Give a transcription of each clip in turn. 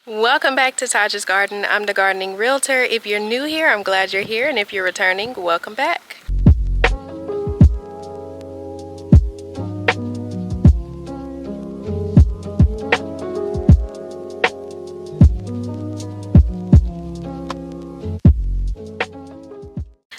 Welcome back to Taj's Garden. I'm the gardening realtor. If you're new here, I'm glad you're here, and if you're returning, welcome back.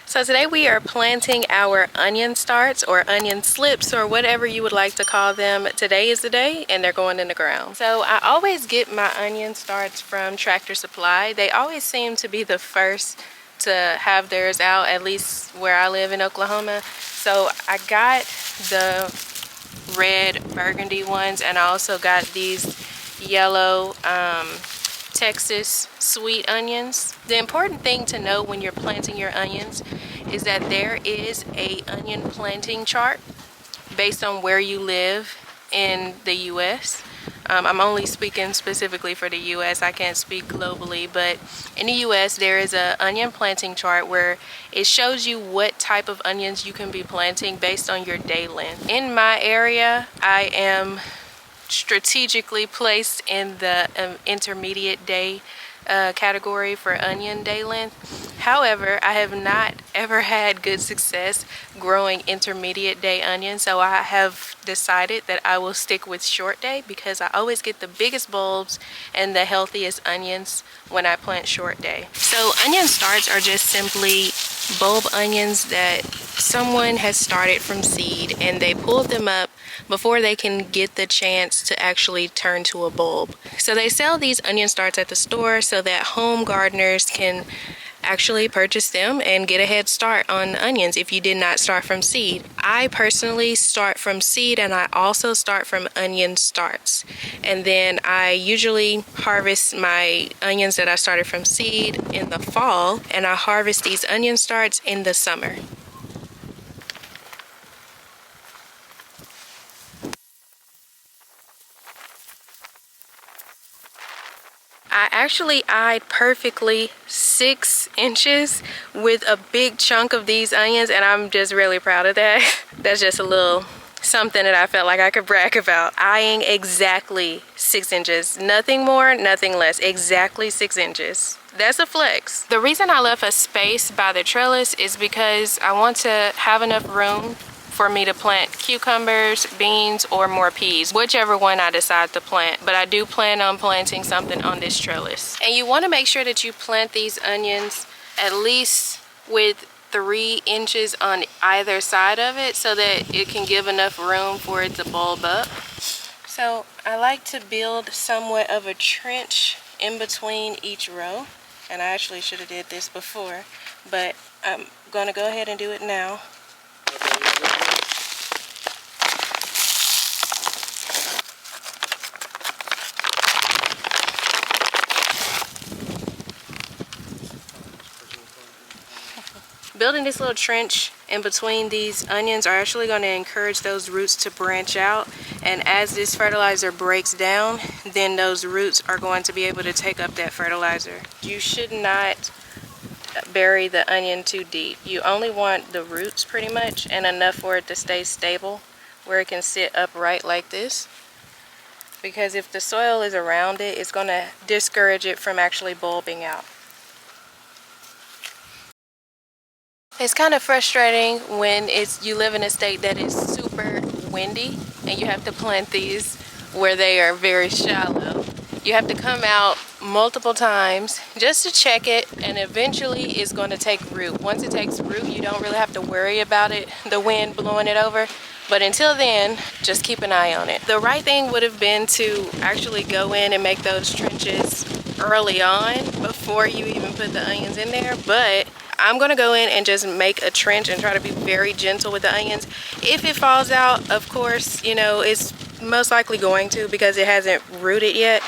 So today we are planting our onion starts or onion slips or whatever you would like to call them. Today is the day and they're going in the ground. So I always get my onion starts from Tractor Supply. They always seem to be the first to have theirs out, at least where I live in Oklahoma. So I got the red burgundy ones, and I also got these yellow Texas sweet onions. The important thing to know when you're planting your onions is that there is a onion planting chart based on where you live in the US. I'm only speaking specifically for the US. I can't speak globally, but in the US there is a onion planting chart where it shows you what type of onions you can be planting based on your day length. In my area, I am strategically placed in the intermediate day category for onion day length. However, I have not ever had good success growing intermediate day onions, so I have decided that I will stick with short day because I always get the biggest bulbs and the healthiest onions when I plant short day. So onion starts are just simply bulb onions that someone has started from seed and they pulled them up before they can get the chance to actually turn to a bulb. So they sell these onion starts at the store so that home gardeners can actually purchase them and get a head start on onions if you did not start from seed. I personally start from seed, and I also start from onion starts. And then I usually harvest my onions that I started from seed in the fall, and I harvest these onion starts in the summer. I actually eyed perfectly 6 inches with a big chunk of these onions, and I'm just really proud of that. That's just a little something that I felt like I could brag about. Eyeing exactly 6 inches. Nothing more, nothing less. Exactly 6 inches. That's a flex. The reason I left a space by the trellis is because I want to have enough room for me to plant cucumbers, beans, or more peas, whichever one I decide to plant. But I do plan on planting something on this trellis. And you want to make sure that you plant these onions at least with 3 inches on either side of it so that it can give enough room for it to bulb up. So I like to build somewhat of a trench in between each row. And I actually should have did this before, but I'm gonna go ahead and do it now. Building this little trench in between these onions are actually going to encourage those roots to branch out, and as this fertilizer breaks down, then those roots are going to be able to take up that fertilizer. You should not bury the onion too deep. You only want the roots pretty much and enough for it to stay stable where it can sit upright like this, because if the soil is around it, it's going to discourage it from actually bulbing out. It's kind of frustrating when you live in a state that is super windy and you have to plant these where they are very shallow. You have to come out multiple times just to check it, and eventually it's going to take root. Once it takes root, you don't really have to worry about it, the wind blowing it over. But until then, just keep an eye on it. The right thing would have been to actually go in and make those trenches early on before you even put the onions in there, but I'm gonna go in and just make a trench and try to be very gentle with the onions. If it falls out, of course, you know, it's most likely going to because it hasn't rooted yet.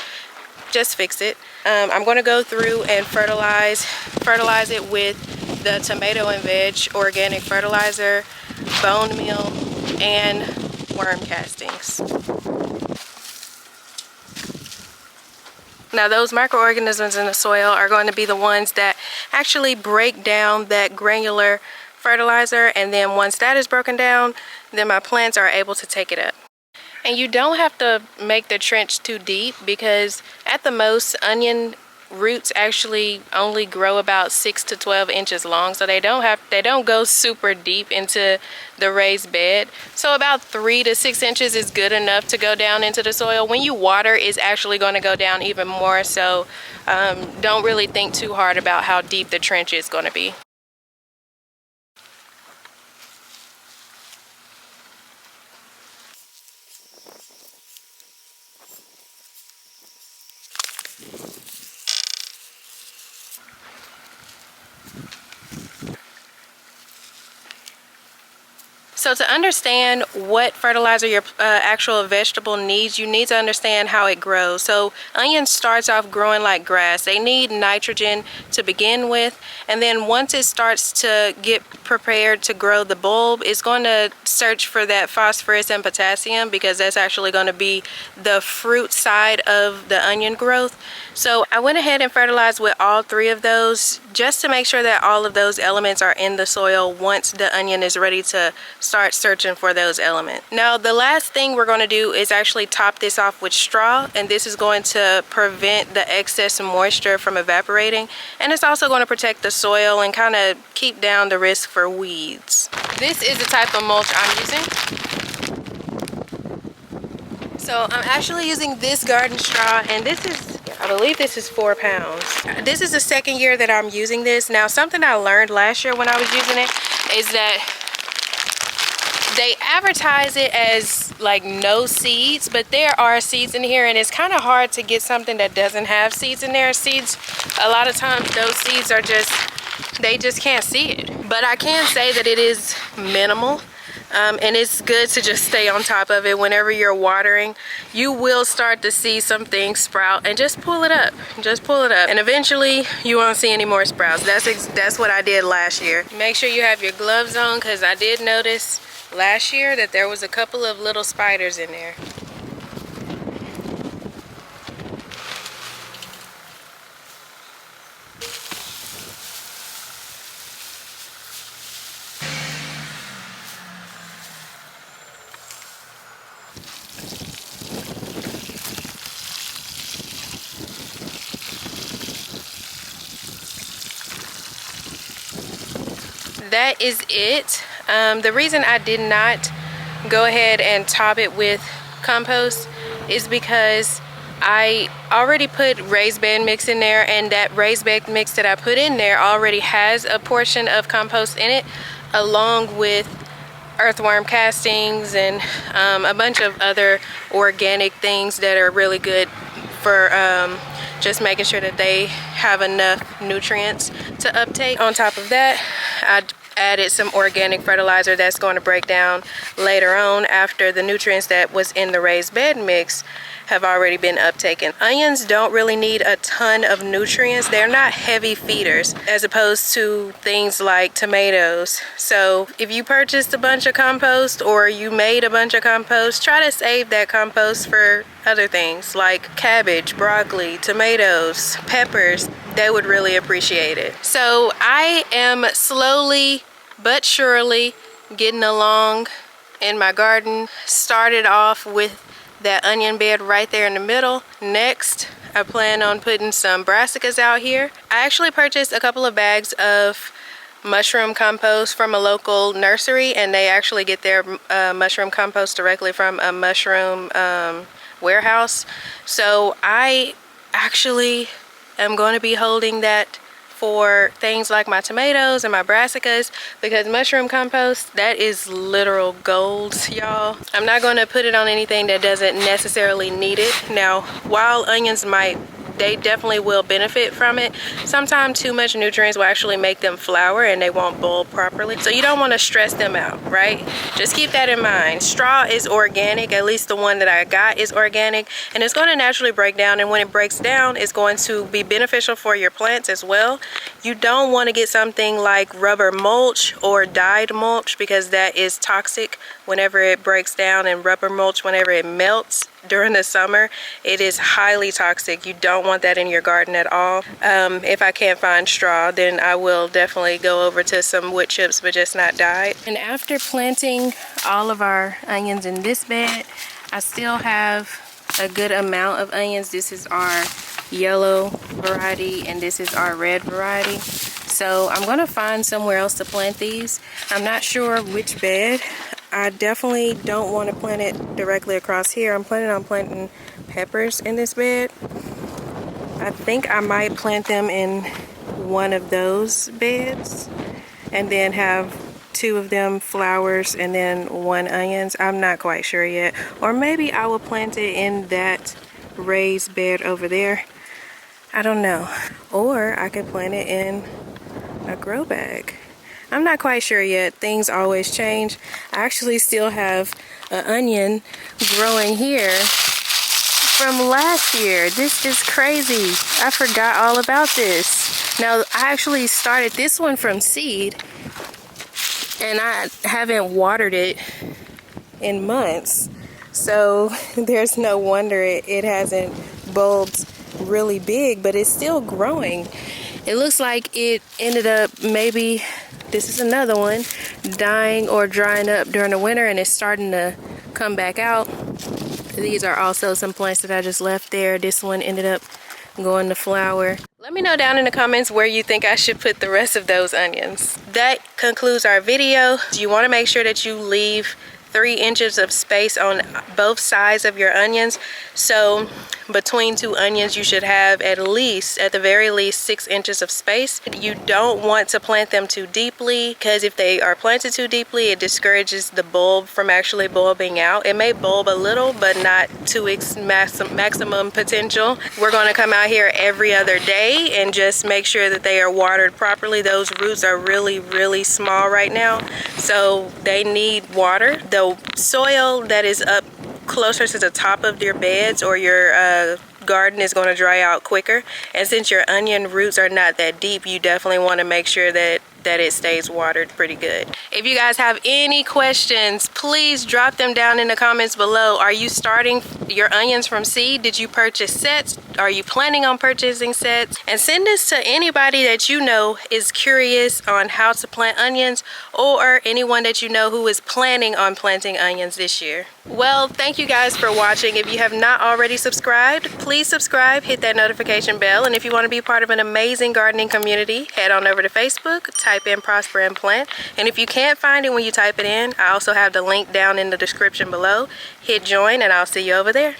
Just fix it. I'm gonna go through and fertilize it with the tomato and veg organic fertilizer, bone meal, and worm castings. Now those microorganisms in the soil are going to be the ones that actually break down that granular fertilizer, and then once that is broken down, then my plants are able to take it up. And you don't have to make the trench too deep, because at the most, onion roots actually only grow about 6 to 12 inches long, so they don't go super deep into the raised bed. So about 3 to 6 inches is good enough to go down into the soil. When you water, it's actually going to go down even more, so don't really think too hard about how deep the trench is going to be. So to understand what fertilizer your actual vegetable needs, you need to understand how it grows. So onion starts off growing like grass. They need nitrogen to begin with, and then once it starts to get prepared to grow the bulb, it's going to search for that phosphorus and potassium, because that's actually going to be the fruit side of the onion growth. So I went ahead and fertilized with all 3 of those, just to make sure that all of those elements are in the soil once the onion is ready to start searching for those elements. Now the last thing we're going to do is actually top this off with straw, and this is going to prevent the excess moisture from evaporating, and it's also going to protect the soil and kind of keep down the risk for weeds. This is the type of mulch I'm using. So I'm actually using this garden straw, and this is, I believe this is 4 pounds. This is the second year that I'm using this. Now something I learned last year when I was using it is that they advertise it as like no seeds, but there are seeds in here, and it's kind of hard to get something that doesn't have seeds in there. Seeds, a lot of times those seeds are just, they just can't see it. But I can say that it is minimal. And it's good to just stay on top of it whenever you're watering. You will start to see some things sprout, and just pull it up. Just pull it up, and eventually you won't see any more sprouts. That's what I did last year. Make sure you have your gloves on, because I did notice last year that there was a couple of little spiders in there. That is it. The reason I did not go ahead and top it with compost is because I already put raised bed mix in there, and that raised bed mix that I put in there already has a portion of compost in it, along with earthworm castings and a bunch of other organic things that are really good for just making sure that they have enough nutrients to uptake. On top of that, I added some organic fertilizer that's going to break down later on after the nutrients that was in the raised bed mix have already been uptaken. Onions don't really need a ton of nutrients. They're not heavy feeders as opposed to things like tomatoes. So if you purchased a bunch of compost or you made a bunch of compost, try to save that compost for other things like cabbage, broccoli, tomatoes, peppers. They would really appreciate it. So I am slowly but surely getting along in my garden. Started off with that onion bed right there in the middle. Next, I plan on putting some brassicas out here. I actually purchased a couple of bags of mushroom compost from a local nursery, and they actually get their mushroom compost directly from a mushroom warehouse. So I actually am going to be holding that for things like my tomatoes and my brassicas, because mushroom compost, that is literal gold, y'all. I'm not going to put it on anything that doesn't necessarily need it. Now, while onions they definitely will benefit from it, sometimes too much nutrients will actually make them flower and they won't bulb properly. So you don't want to stress them out, right? Just keep that in mind. Straw is organic, at least the one that I got is organic, and it's going to naturally break down, and when it breaks down, it's going to be beneficial for your plants as well. You don't want to get something like rubber mulch or dyed mulch, because that is toxic whenever it breaks down, and rubber mulch, whenever it melts during the summer, it is highly toxic. You don't want that in your garden at all. If I can't find straw, then I will definitely go over to some wood chips, but just not dyed. And after planting all of our onions in this bed, I still have a good amount of onions. This is our yellow variety and this is our red variety. So I'm gonna find somewhere else to plant these. I'm not sure which bed. I definitely don't want to plant it directly across here. I'm planning on planting peppers in this bed. I think I might plant them in one of those beds and then have 2 of them flowers and then 1 onions. I'm not quite sure yet. Or maybe I will plant it in that raised bed over there. I don't know. Or I could plant it in a grow bag. I'm not quite sure yet. Things always change. I actually still have an onion growing here from last year. This is crazy. I forgot all about this. Now, I actually started this one from seed and I haven't watered it in months. So there's no wonder it hasn't bulbed really big, but it's still growing. It looks like it ended up, maybe this is another one, dying or drying up during the winter and it's starting to come back out. These are also some plants that I just left there. This one ended up going to flower. Let me know down in the comments where you think I should put the rest of those onions. That concludes our video. You want to make sure that you leave 3 inches of space on both sides of your onions. So between 2 onions you should have at the very least 6 inches of space. You don't want to plant them too deeply because if they are planted too deeply it discourages the bulb from actually bulbing out. It may bulb a little but not to its maximum potential. We're going to come out here every other day and just make sure that they are watered properly. Those roots are really small right now, so they need water. The soil that is up closer to the top of your beds or your garden is going to dry out quicker, and since your onion roots are not that deep, you definitely want to make sure that it stays watered pretty good. If you guys have any questions, please drop them down in the comments below. Are you starting your onions from seed? Did you purchase sets? Are you planning on purchasing sets? And send this to anybody that you know is curious on how to plant onions, or anyone that you know who is planning on planting onions this year. Well, thank you guys for watching. If you have not already subscribed, please subscribe, hit that notification bell, and if you want to be part of an amazing gardening community, head on over to Facebook, type in Prosper and Plant, and if you can't find it when you type it in, I also have the link down in the description below. Hit join and I'll see you over there.